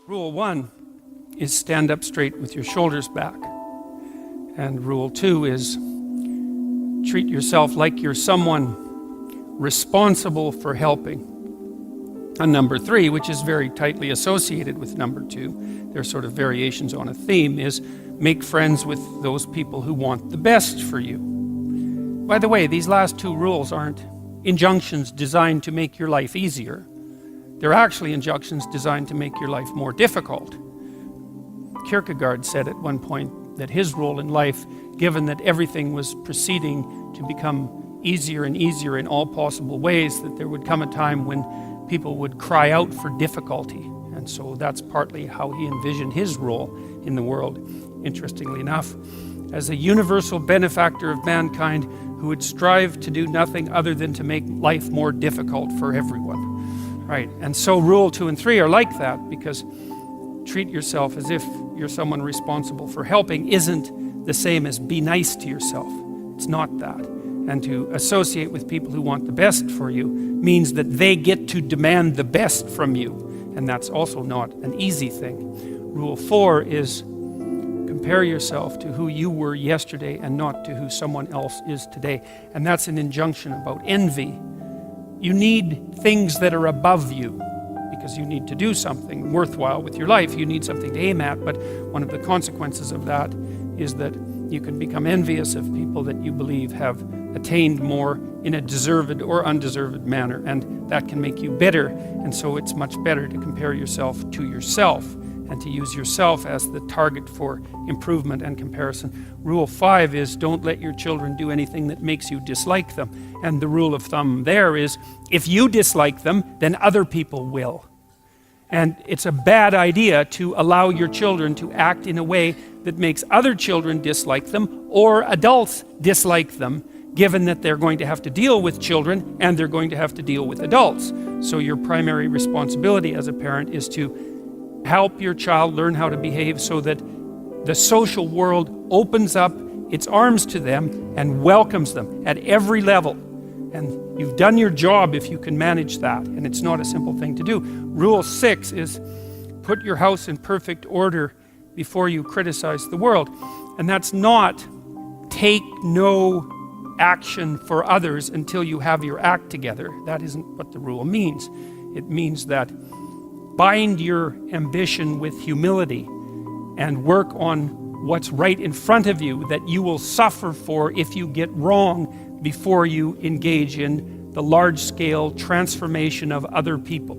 Rule 1 is stand up straight with your shoulders back. And rule 2 is treat yourself like you're someone responsible for helping. And number 3, which is very tightly associated with number 2, they're sort of variations on a theme, is make friends with those people who want the best for you. By the way, these last 2 rules aren't injunctions designed to make your life easier. They're actually injunctions designed to make your life more difficult. Kierkegaard said at one point that his role in life, given that everything was proceeding to become easier and easier in all possible ways, that there would come a time when people would cry out for difficulty. And so that's partly how he envisioned his role in the world. Interestingly enough, as a universal benefactor of mankind who would strive to do nothing other than to make life more difficult for everyone. Right, and so rule 2 and 3 are like that, because treat yourself as if you're someone responsible for helping isn't the same as be nice to yourself. It's not that. And to associate with people who want the best for you means that they get to demand the best from you. And that's also not an easy thing. Rule 4 is compare yourself to who you were yesterday and not to who someone else is today. And that's an injunction about envy. You need things that are above you because you need to do something worthwhile with your life. You need something to aim at, but one of the consequences of that is that you can become envious of people that you believe have attained more in a deserved or undeserved manner, and that can make you bitter. And so it's much better to compare yourself to yourself and to use yourself as the target for improvement and comparison. Rule 5 is don't let your children do anything that makes you dislike them. And the rule of thumb there is if you dislike them, then other people will. And it's a bad idea to allow your children to act in a way that makes other children dislike them or adults dislike them, given that they're going to have to deal with children and they're going to have to deal with adults. So your primary responsibility as a parent is to help your child learn how to behave so that the social world opens up its arms to them and welcomes them at every level. And you've done your job if you can manage that, and it's not a simple thing to do. Rule 6 is put your house in perfect order before you criticize the world. And that's not take no action for others until you have your act together. That isn't what the rule means. It means that bind your ambition with humility and work on what's right in front of you that you will suffer for if you get wrong before you engage in the large-scale transformation of other people.